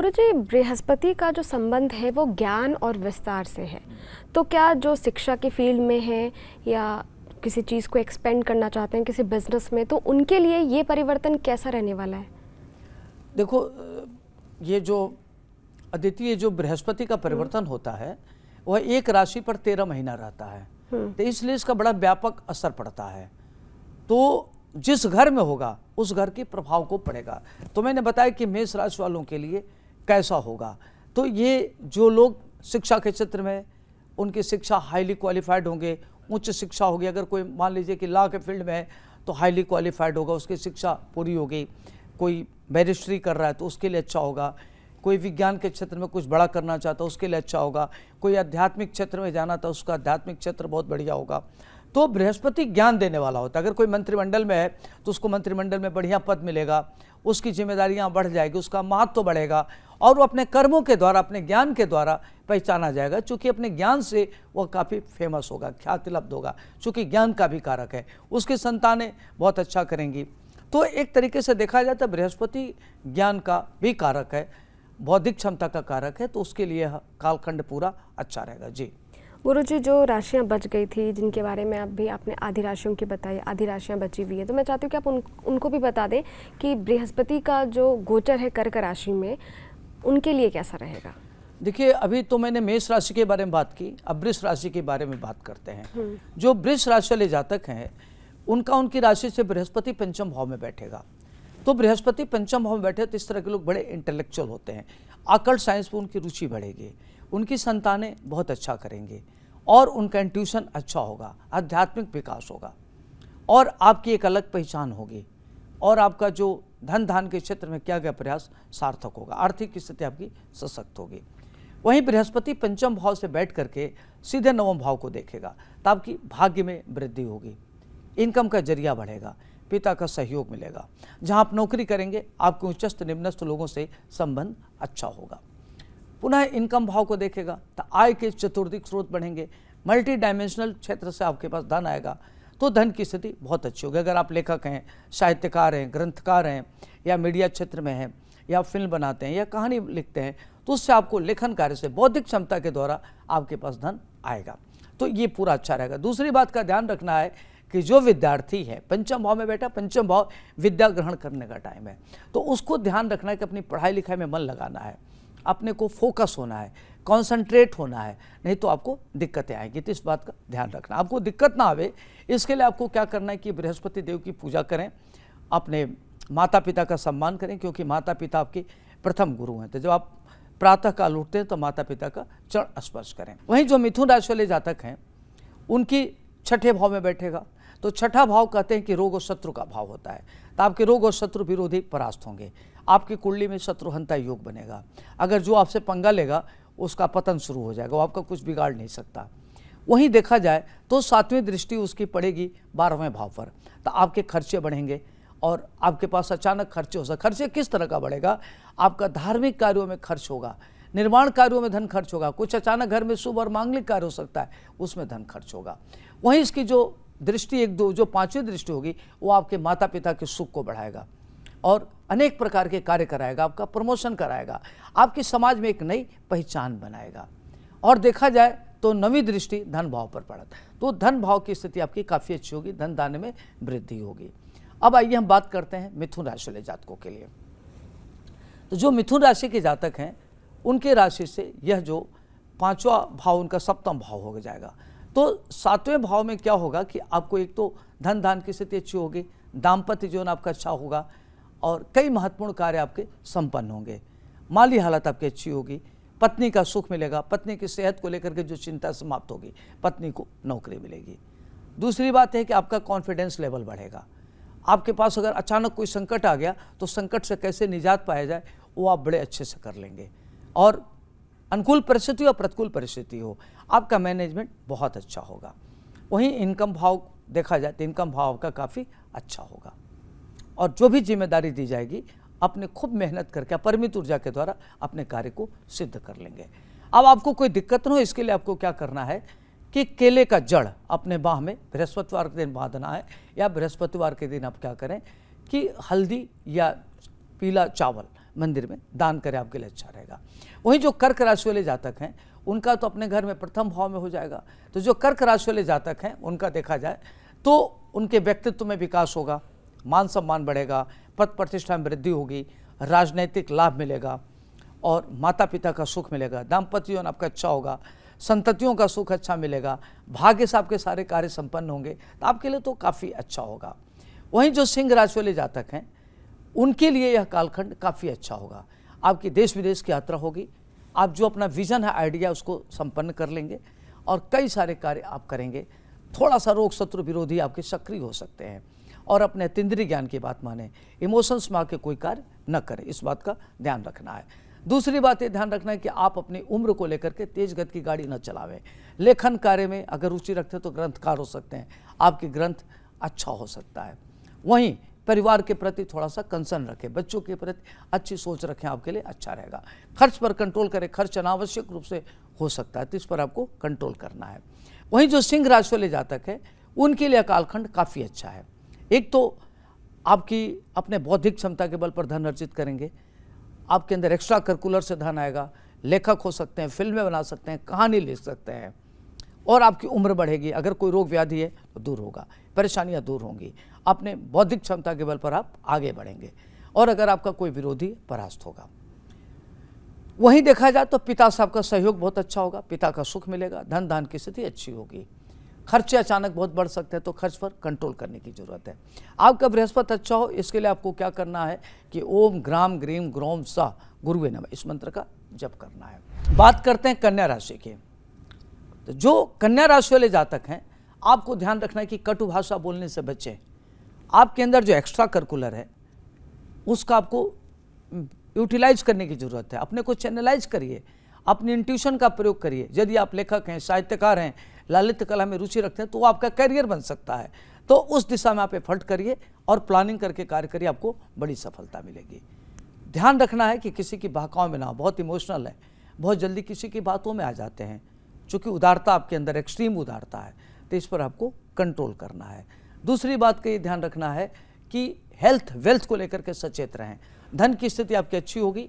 गुरुजी, बृहस्पति का जो संबंध है वो ज्ञान और विस्तार से है, तो क्या जो शिक्षा की फील्ड में है या किसी चीज़ को एक्सपेंड करना चाहते हैं किसी बिजनेस में, तो उनके लिए ये परिवर्तन कैसा रहने वाला है? देखो, ये जो अद्वितीय जो बृहस्पति का परिवर्तन होता है वह एक राशि पर 13 महीना रहता है, तो इसलिए इसका बड़ा व्यापक असर पड़ता है। तो जिस घर में होगा उस घर के प्रभाव को पड़ेगा। तो मैंने बताया कि मेष राशि वालों के लिए कैसा होगा। तो ये जो लोग शिक्षा के क्षेत्र में, उनकी शिक्षा हाईली क्वालिफाइड होंगे, उच्च शिक्षा होगी। अगर कोई मान लीजिए कि लॉ के फील्ड में है तो हाईली क्वालिफाइड होगा, उसकी शिक्षा पूरी होगी। कोई बैरिस्ट्री कर रहा है तो उसके लिए अच्छा होगा। कोई विज्ञान के क्षेत्र में कुछ बड़ा करना चाहता है उसके लिए अच्छा होगा। कोई आध्यात्मिक क्षेत्र में जाना था उसका आध्यात्मिक क्षेत्र बहुत बढ़िया होगा। तो बृहस्पति ज्ञान देने वाला होता है। अगर कोई मंत्रिमंडल में है तो उसको मंत्रिमंडल में बढ़िया पद मिलेगा, उसकी जिम्मेदारियां बढ़ जाएगी, उसका महत्व बढ़ेगा और वो अपने कर्मों के द्वारा, अपने ज्ञान के द्वारा पहचाना जाएगा। चूँकि अपने ज्ञान से वह काफ़ी फेमस होगा, ख्याति लब्ध होगा, चूँकि ज्ञान का भी कारक है। उसकी संतानें बहुत अच्छा करेंगी। तो एक तरीके से देखा जाए तो बृहस्पति ज्ञान का भी कारक है, बौद्धिक क्षमता का कारक है, तो उसके लिए कालखंड पूरा अच्छा रहेगा। जी गुरुजी, जो राशियां बच गई थी जिनके बारे में आपने आधी राशियों की बताई, आधी राशियां बची हुई है, तो मैं चाहती हूँ कि आप उनको भी बता दें कि बृहस्पति का जो गोचर है कर्क राशि में, उनके लिए कैसा रहेगा। देखिए, अभी तो मैंने मेष राशि के बारे में बात की, अब वृष राशि के बारे में बात करते हैं। जो वृष राशि वाले जातक हैं उनकी राशि से बृहस्पति पंचम भाव में बैठेगा। तो बृहस्पति पंचम भाव में बैठे तो इस तरह के लोग बड़े इंटेलेक्चुअल होते हैं। अकल्ट साइंस में उनकी रुचि बढ़ेगी, उनकी संतानें बहुत अच्छा करेंगे और उनका इंट्यूशन अच्छा होगा, आध्यात्मिक विकास होगा और आपकी एक अलग पहचान होगी और आपका जो धन धान के क्षेत्र में किया गया प्रयास सार्थक होगा, आर्थिक स्थिति आपकी सशक्त होगी। वहीं बृहस्पति पंचम भाव से बैठ करके सीधे नवम भाव को देखेगा तो आपकी भाग्य में वृद्धि होगी, इनकम का जरिया बढ़ेगा, पिता का सहयोग मिलेगा। जहां आप नौकरी करेंगे आपके उच्चस्थ निम्नस्थ लोगों से संबंध अच्छा होगा। पुनः इनकम भाव को देखेगा तो आय के चतुर्दिक स्रोत बढ़ेंगे, मल्टी डायमेंशनल क्षेत्र से आपके पास धन आएगा, तो धन की स्थिति बहुत अच्छी होगी। अगर आप लेखक हैं, साहित्यकार हैं, ग्रंथकार हैं या मीडिया क्षेत्र में हैं या फिल्म बनाते हैं या कहानी लिखते हैं तो उससे आपको लेखन कार्य से बौद्धिक क्षमता के द्वारा आपके पास धन आएगा। तो ये पूरा अच्छा रहेगा। दूसरी बात का ध्यान रखना है कि जो विद्यार्थी है पंचम भाव में बैठा, पंचम भाव विद्या ग्रहण करने का टाइम है, तो उसको ध्यान रखना है कि अपनी पढ़ाई लिखाई में मन लगाना है, अपने को फोकस होना है, कॉन्सेंट्रेट होना है, नहीं तो आपको दिक्कतें आएंगी। तो इस बात का ध्यान रखना, आपको दिक्कत ना आवे इसके लिए आपको क्या करना है कि बृहस्पति देव की पूजा करें, अपने माता पिता का सम्मान करें, क्योंकि माता पिता आपके प्रथम गुरु हैं। तो जब आप प्रातः काल उठते हैं तो माता पिता का चरण स्पर्श करें। वहीं जो मिथुन राशि वाले जातक हैं उनकी छठे भाव में बैठेगा, तो छठा भाव कहते हैं कि रोग और शत्रु का भाव होता है, तो आपके रोग और शत्रु विरोधी परास्त होंगे, आपकी कुंडली में शत्रुहंता योग बनेगा। अगर जो आपसे पंगा लेगा उसका पतन शुरू हो जाएगा, वो आपका कुछ बिगाड़ नहीं सकता। वहीं देखा जाए तो सातवीं दृष्टि उसकी पड़ेगी 12वें भाव पर, तो आपके खर्चे बढ़ेंगे और आपके पास अचानक खर्चे हो सकते। खर्चे किस तरह का बढ़ेगा, आपका धार्मिक कार्यों में खर्च होगा, निर्माण कार्यों में धन खर्च होगा, कुछ अचानक घर में शुभ और मांगलिक कार्य हो सकता है उसमें धन खर्च होगा। वहीं इसकी जो दृष्टि एक दो जो पांचवी दृष्टि होगी वो आपके माता पिता के सुख को बढ़ाएगा और अनेक प्रकार के कार्य कराएगा, आपका प्रमोशन कराएगा, आपकी समाज में एक नई पहचान बनाएगा। और देखा जाए तो नवी दृष्टि धन भाव पर पड़त, तो धन भाव की स्थिति आपकी काफ़ी अच्छी होगी, धन दान में वृद्धि होगी। अब आइए हम बात करते हैं मिथुन राशि वाले जातकों के लिए। तो जो मिथुन राशि के जातक हैं उनके राशि से यह जो पांचवा भाव उनका सप्तम भाव हो जाएगा, तो सातवें भाव में क्या होगा कि आपको एक तो धन दान की स्थिति अच्छी होगी, दाम्पत्य जीवन आपका अच्छा होगा और कई महत्वपूर्ण कार्य आपके संपन्न होंगे, माली हालत आपकी अच्छी होगी, पत्नी का सुख मिलेगा, पत्नी की सेहत को लेकर के जो चिंता समाप्त होगी, पत्नी को नौकरी मिलेगी। दूसरी बात है कि आपका कॉन्फिडेंस लेवल बढ़ेगा, आपके पास अगर अचानक कोई संकट आ गया तो संकट से कैसे निजात पाया जाए वो आप बड़े अच्छे से कर लेंगे और अनुकूल परिस्थिति और प्रतिकूल परिस्थिति हो आपका मैनेजमेंट बहुत अच्छा होगा। वहीं इनकम भाव देखा जाए तो इनकम भाव का काफ़ी अच्छा होगा और जो भी जिम्मेदारी दी जाएगी अपने खूब मेहनत करके अपरिमित ऊर्जा के द्वारा अपने कार्य को सिद्ध कर लेंगे। अब आपको कोई दिक्कत न हो इसके लिए आपको क्या करना है कि केले का जड़ अपने बाह में बृहस्पतिवार के दिन बांधना है, या बृहस्पतिवार के दिन आप क्या करें कि हल्दी या पीला चावल मंदिर में दान करें, आपके लिए अच्छा रहेगा। वहीं जो कर्क राशि वाले जातक हैं उनका तो अपने घर में प्रथम भाव में हो जाएगा। तो जो कर्क राशि वाले जातक हैं उनका देखा जाए तो उनके व्यक्तित्व में विकास होगा, मान सम्मान बढ़ेगा, पद प्रतिष्ठा में वृद्धि होगी, राजनैतिक लाभ मिलेगा और माता पिता का सुख मिलेगा, दाम्पत्य जीवन आपका अच्छा होगा, संततियों का सुख अच्छा मिलेगा, भाग्य से आपके सारे कार्य संपन्न होंगे, तो आपके लिए तो काफ़ी अच्छा होगा। वहीं जो सिंह राशि वाले जातक हैं उनके लिए यह कालखंड काफ़ी अच्छा होगा। आपकी देश विदेश की यात्रा होगी, आप जो अपना विजन है, आइडिया, उसको संपन्न कर लेंगे और कई सारे कार्य आप करेंगे। थोड़ा सा रोग शत्रु विरोधी आपके सक्रिय हो सकते हैं और अपने अतीन्द्रिय ज्ञान की बात माने, इमोशंस में आके कोई कार्य न करें, इस बात का ध्यान रखना है। दूसरी बात ये ध्यान रखना है कि आप अपनी उम्र को लेकर के तेज गति की गाड़ी न चलावें। लेखन कार्य में अगर रुचि रखते हैं तो ग्रंथकार हो सकते हैं, आपकी ग्रंथ अच्छा हो सकता है। वहीं परिवार के प्रति थोड़ा सा कंसर्न रखें, बच्चों के प्रति अच्छी सोच रखें, आपके लिए अच्छा रहेगा। खर्च पर कंट्रोल करें, खर्च अनावश्यक रूप से हो सकता है तो इस पर आपको कंट्रोल करना है। वहीं जो सिंह राशि वाले जातक है उनके लिए कालखंड काफ़ी अच्छा है। एक तो आपकी अपने बौद्धिक क्षमता के बल पर धन अर्जित करेंगे, आपके अंदर एक्स्ट्रा करिकुलर से धन आएगा, लेखक हो सकते हैं, फिल्में बना सकते हैं, कहानी लिख सकते हैं और आपकी उम्र बढ़ेगी। अगर कोई रोग व्याधि है तो दूर होगा, परेशानियां दूर होंगी, अपने बौद्धिक क्षमता के बल पर आप आगे बढ़ेंगे और अगर आपका कोई विरोधी परास्त होगा। वहीं देखा जाए तो पिता से आपका सहयोग बहुत अच्छा होगा, पिता का सुख मिलेगा, धन दान की स्थिति अच्छी होगी। खर्चे अचानक बहुत बढ़ सकते हैं तो खर्च पर कंट्रोल करने की जरूरत है। आपका बृहस्पति अच्छा हो इसके लिए आपको क्या करना है कि ओम ग्राम ग्रीम ग्रोम सा गुरुवे नमः, इस मंत्र का जप करना है। बात करते हैं कन्या राशि की। तो जो कन्या राशि वाले जातक हैं आपको ध्यान रखना है कि कटु भाषा बोलने से बचें। आपके अंदर जो एक्स्ट्रा करिकुलर है उसका आपको यूटिलाइज करने की ज़रूरत है, अपने को चैनलाइज करिए, अपनी इंट्यूशन का प्रयोग करिए। यदि आप लेखक हैं, साहित्यकार हैं, ललित कला में रुचि रखते हैं तो वो आपका करियर बन सकता है। तो उस दिशा में आप एफर्ट करिए और प्लानिंग करके कार्य करिए, आपको बड़ी सफलता मिलेगी। ध्यान रखना है कि किसी की बहकाव में ना हो, बहुत इमोशनल है, बहुत जल्दी किसी की बातों में आ जाते हैं, चूँकि उदारता आपके अंदर एक्सट्रीम उदारता है तो इस पर आपको कंट्रोल करना है। दूसरी बात का ये ध्यान रखना है कि हेल्थ वेल्थ को लेकर के सचेत रहें। धन की स्थिति आपकी अच्छी होगी,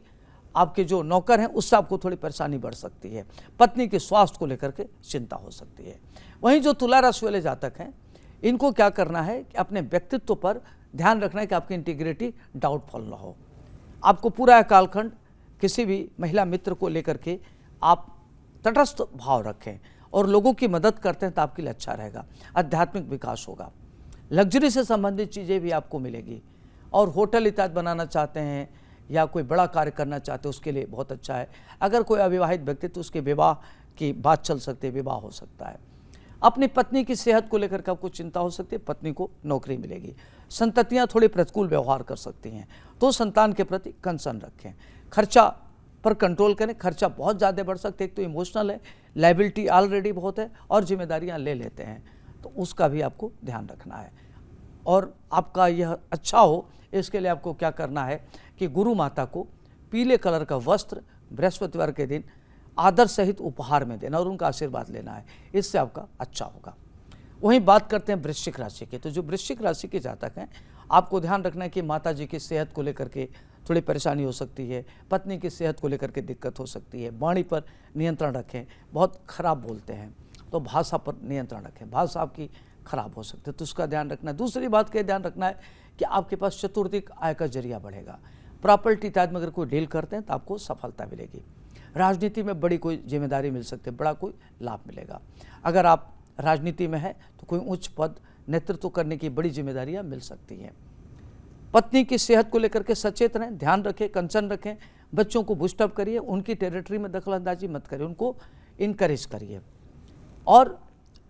आपके जो नौकर हैं उससे आपको थोड़ी परेशानी बढ़ सकती है, पत्नी के स्वास्थ्य को लेकर के चिंता हो सकती है। वहीं जो तुला राशि वाले जातक हैं इनको क्या करना है कि अपने व्यक्तित्व पर ध्यान रखना है कि आपकी इंटीग्रिटी डाउटफुल ना हो। आपको पूरा कालखंड किसी भी महिला मित्र को लेकर के आप तटस्थ भाव रखें और लोगों की मदद करते हैं तो आपके लिए अच्छा रहेगा। आध्यात्मिक विकास होगा, लग्जरी से संबंधित चीज़ें भी आपको मिलेगी और होटल इत्यादि बनाना चाहते हैं या कोई बड़ा कार्य करना चाहते हैं उसके लिए बहुत अच्छा है। अगर कोई अविवाहित व्यक्ति तो उसके विवाह की बात चल सकती है, विवाह हो सकता है। अपनी पत्नी की सेहत को लेकर के आपको चिंता हो सकती है, पत्नी को नौकरी मिलेगी। संततियाँ थोड़ी प्रतिकूल व्यवहार कर सकती हैं तो संतान के प्रति कंसर्न रखें। खर्चा पर कंट्रोल करें, खर्चा बहुत ज़्यादा बढ़ सकते हैं। एक तो इमोशनल है, लायबिलिटी ऑलरेडी बहुत है और जिम्मेदारियाँ ले लेते हैं तो उसका भी आपको ध्यान रखना है। और आपका यह अच्छा हो इसके लिए आपको क्या करना है कि गुरु माता को पीले कलर का वस्त्र बृहस्पतिवार के दिन आदर सहित उपहार में देना और उनका आशीर्वाद लेना है, इससे आपका अच्छा होगा। वहीं बात करते हैं वृश्चिक राशि की। तो जो वृश्चिक राशि के जातक हैं आपको ध्यान रखना है कि माता जी की सेहत को लेकर के थोड़ी परेशानी हो सकती है, पत्नी की सेहत को लेकर के दिक्कत हो सकती है। वाणी पर नियंत्रण रखें, बहुत खराब बोलते हैं तो भाषा पर नियंत्रण रखें, भाषा आपकी खराब हो सकती है तो उसका ध्यान रखना है। दूसरी बात का ध्यान रखना है कि आपके पास चतुर्दिक आय का जरिया बढ़ेगा। प्रॉपर्टी इत्यादि में अगर कोई डील करते हैं तो आपको सफलता मिलेगी। राजनीति में बड़ी कोई जिम्मेदारी मिल सकती है, बड़ा कोई लाभ मिलेगा। अगर आप राजनीति में हैं तो कोई उच्च पद नेतृत्व करने की बड़ी जिम्मेदारियां मिल सकती हैं। पत्नी की सेहत को लेकर के सचेत रहें, ध्यान रखें, कंसर्न रखें। बच्चों को बूस्टअप करिए, उनकी टेरिटरी में दखलंदाजी मत करिए, उनको इनकरेज करिए और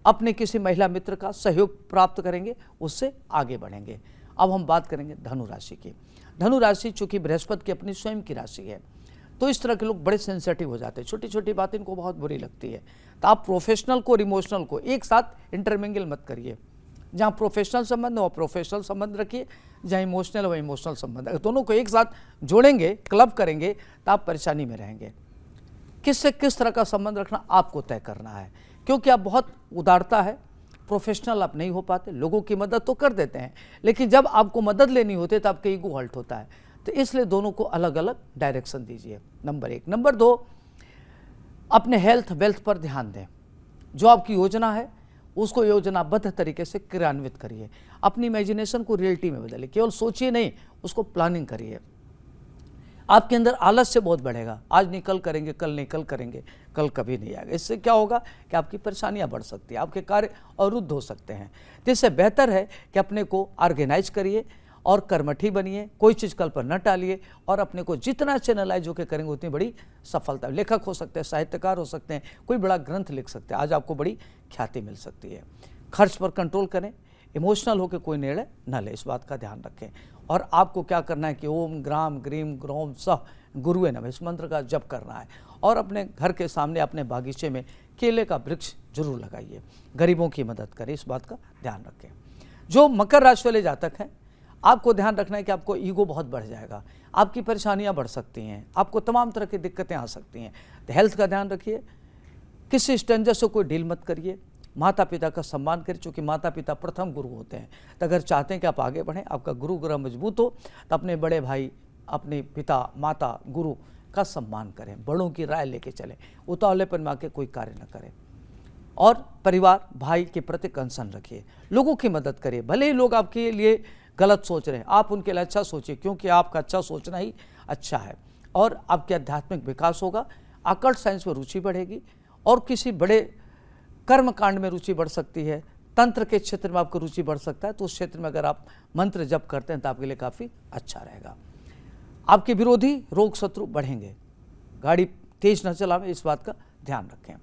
अपने किसी महिला मित्र का सहयोग प्राप्त करेंगे, उससे आगे बढ़ेंगे। अब हम बात करेंगे धनु राशि की। धनु राशि चूंकि बृहस्पति की अपनी स्वयं की राशि है तो इस तरह के लोग बड़े सेंसिटिव हो जाते हैं, छोटी छोटी बातें इनको बहुत बुरी लगती है। तो आप प्रोफेशनल को और इमोशनल को एक साथ इंटरमिंगल मत करिए। जहाँ प्रोफेशनल संबंध हो प्रोफेशनल संबंध रखिए, जहाँ इमोशनल हो इमोशनल संबंध। अगर दोनों को एक साथ जोड़ेंगे, क्लब करेंगे तो आप परेशानी में रहेंगे। किससे किस तरह का संबंध रखना आपको तय करना है, क्योंकि आप बहुत उदारता है, प्रोफेशनल आप नहीं हो पाते। लोगों की मदद तो कर देते हैं लेकिन जब आपको मदद लेनी होती है तो आपका ईगो हर्ट होता है। तो इसलिए दोनों को अलग अलग डायरेक्शन दीजिए, नंबर 1। नंबर 2, अपने हेल्थ वेल्थ पर ध्यान दें। जो आपकी योजना है उसको योजनाबद्ध तरीके से क्रियान्वित करिए। अपनी इमेजिनेशन को रियलिटी में बदलिए, केवल सोचिए नहीं, उसको प्लानिंग करिए। आपके अंदर आलस्य बहुत बढ़ेगा, आज नहीं कल करेंगे, कल नहीं कल करेंगे, कल कभी नहीं आएगा। इससे क्या होगा कि आपकी परेशानियां बढ़ सकती है, आपके कार्य अवरुद्ध हो सकते हैं। तो इससे बेहतर है कि अपने को ऑर्गेनाइज करिए और कर्मठी बनिए, कोई चीज़ कल पर न टालिए और अपने को जितना चैनलाइज होकर करेंगे उतनी बड़ी सफलता। लेखक हो सकते हैं, साहित्यकार हो सकते हैं, कोई बड़ा ग्रंथ लिख सकते हैं, आज आपको बड़ी ख्याति मिल सकती है। खर्च पर कंट्रोल करें, इमोशनल होकर कोई निर्णय न ले, इस बात का ध्यान रखें। और आपको क्या करना है कि ओम ग्राम ग्रीम ग्रोम सह गुरुवे नमः, इस मंत्र का जप करना है। और अपने घर के सामने अपने बागीचे में केले का वृक्ष जरूर लगाइए, गरीबों की मदद करें, इस बात का ध्यान रखें। जो मकर राशि वाले जातक हैं, आपको ध्यान रखना है कि आपको ईगो बहुत बढ़ जाएगा, आपकी परेशानियां बढ़ सकती हैं, आपको तमाम तरह की दिक्कतें आ सकती हैं। तो हेल्थ का ध्यान रखिए, किसी स्ट्रेंजर से कोई डील मत करिए, माता पिता का सम्मान करें, चूँकि माता पिता प्रथम गुरु होते हैं। तो अगर चाहते हैं कि आप आगे बढ़ें, आपका गुरु ग्रह मजबूत हो, तो अपने बड़े भाई, अपने पिता माता गुरु का सम्मान करें, बड़ों की राय लेके चलें, उतावलेपन में आके कोई कार्य न करें। और परिवार भाई के प्रति कंसर्न रखिए, लोगों की मदद करिए, भले ही लोग आपके लिए गलत सोच रहे हैं, आप उनके लिए अच्छा सोचिए, क्योंकि आपका अच्छा सोचना ही अच्छा है। और आपके आध्यात्मिक विकास होगा, अकल्ट साइंस में रुचि बढ़ेगी और किसी बड़े कर्म कांड में रुचि बढ़ सकती है, तंत्र के क्षेत्र में आपको रुचि बढ़ सकता है। तो उस क्षेत्र में अगर आप मंत्र जप करते हैं तो आपके लिए काफ़ी अच्छा रहेगा। आपके विरोधी रोग शत्रु बढ़ेंगे, गाड़ी तेज न चलावें, इस बात का ध्यान रखें।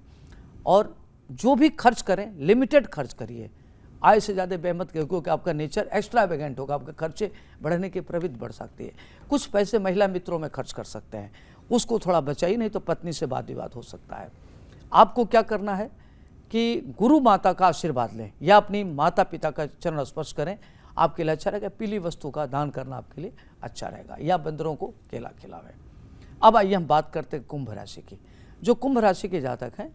और जो भी खर्च करें लिमिटेड खर्च करिए, आय से ज़्यादा व्यय मत करिए, क्योंकि आपका नेचर एक्स्ट्रावेगेंट होगा, आपके खर्चे बढ़ने की प्रवृत्ति बढ़ सकती है। कुछ पैसे महिला मित्रों में खर्च कर सकते हैं, उसको थोड़ा बचाइए, नहीं तो पत्नी से वाद विवाद हो सकता है। आपको क्या करना है कि गुरु माता का आशीर्वाद लें या अपनी माता पिता का चरण स्पर्श करें, आपके लिए अच्छा रहेगा। पीली वस्तु का दान करना आपके लिए अच्छा रहेगा, या बंदरों को केला खिलावें। अब आइए हम बात करते हैं कुंभ राशि की। जो कुंभ राशि के जातक हैं,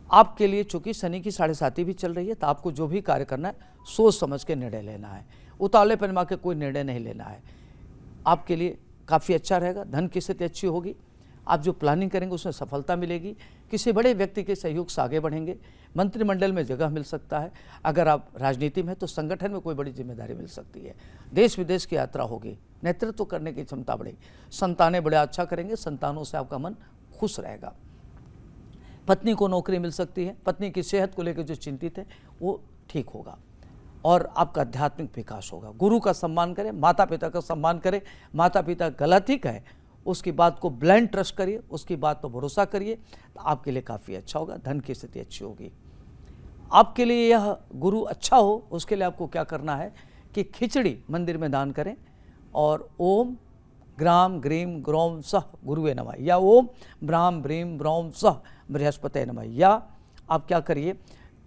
आपके लिए चूंकि शनि की 7.5 भी चल रही है, तो आपको जो भी कार्य करना है सोच समझ के निर्णय लेना है, उतावलेपन में के कोई निर्णय नहीं लेना है। आपके लिए काफ़ी अच्छा रहेगा, धन की स्थिति अच्छी होगी, आप जो प्लानिंग करेंगे उसमें सफलता मिलेगी, किसी बड़े व्यक्ति के सहयोग से आगे बढ़ेंगे, मंत्रिमंडल में जगह मिल सकता है। अगर आप राजनीति में हैं तो संगठन में कोई बड़ी जिम्मेदारी मिल सकती है, देश विदेश की यात्रा होगी, नेतृत्व करने की क्षमता बढ़ेगी, संतानें बड़े अच्छा करेंगे, संतानों से आपका मन खुश रहेगा। पत्नी को नौकरी मिल सकती है, पत्नी की सेहत को लेकर जो चिंतित है वो ठीक होगा और आपका आध्यात्मिक विकास होगा। गुरु का सम्मान करें, माता पिता का सम्मान करें, माता पिता गलत ही कहे उसकी बात को ब्लाइंड ट्रस्ट करिए, उसकी बात पर भरोसा करिए, तो आपके लिए काफ़ी अच्छा होगा, धन की स्थिति अच्छी होगी। आपके लिए यह गुरु अच्छा हो, उसके लिए आपको क्या करना है कि खिचड़ी मंदिर में दान करें और ओम ग्राम ग्रीम ग्रोम सह गुरुवे नमः या ओम ब्राम ब्रीम ब्रोम सह बृहस्पति नमः, या आप क्या करिए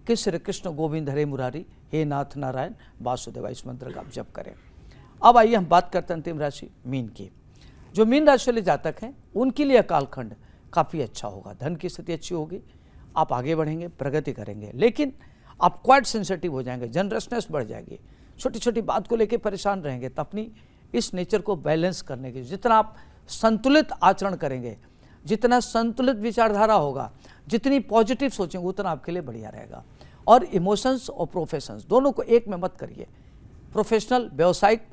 कि श्री कृष्ण गोविंद हरे मुरारी हे नाथ नारायण वासुदेवा, इस मंत्र का आप जप करें। अब आइए हम बात करते हैं अंतिम राशि मीन की। जो मीन राशि वाले जातक हैं उनके लिए कालखंड काफ़ी अच्छा होगा, धन की स्थिति अच्छी होगी, आप आगे बढ़ेंगे, प्रगति करेंगे, लेकिन आप क्वाइट सेंसिटिव हो जाएंगे, जनरसनेस बढ़ जाएगी, छोटी छोटी बात को लेकर परेशान रहेंगे। तो अपनी इस नेचर को बैलेंस करने के जितना आप संतुलित आचरण करेंगे, जितना संतुलित विचारधारा होगा, जितनी पॉजिटिव सोचेंगे, उतना आपके लिए बढ़िया रहेगा। और इमोशंस और प्रोफेशंस दोनों को एक में मत करिए, प्रोफेशनल व्यावसायिक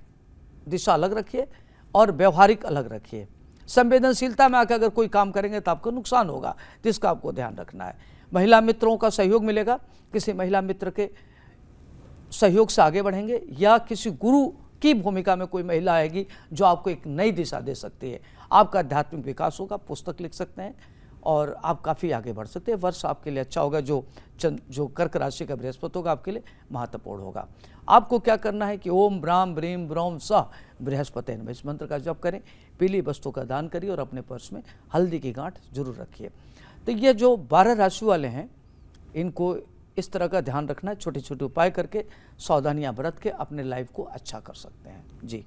दिशा अलग रखिए और व्यवहारिक अलग रखिए। संवेदनशीलता में आकर अगर कोई काम करेंगे तो आपको नुकसान होगा, जिसका आपको ध्यान रखना है। महिला मित्रों का सहयोग मिलेगा, किसी महिला मित्र के सहयोग से आगे बढ़ेंगे, या किसी गुरु की भूमिका में कोई महिला आएगी जो आपको एक नई दिशा दे सकती है। आपका आध्यात्मिक विकास होगा, पुस्तक लिख सकते हैं और आप काफ़ी आगे बढ़ सकते हैं। वर्ष आपके लिए अच्छा होगा। जो कर्क राशि का बृहस्पति होगा आपके लिए महत्वपूर्ण होगा। आपको क्या करना है कि ओम ब्राम ब्रीम ब्रोम सह बृहस्पति नमः, इस मंत्र का जप करें, पीली वस्तु का दान करिए और अपने पर्स में हल्दी की गांठ जरूर रखिए। तो ये जो 12 राशि वाले हैं इनको इस तरह का ध्यान रखना है, छोटे छोटे उपाय करके सावधानियां बरत के अपने लाइफ को अच्छा कर सकते हैं। जी।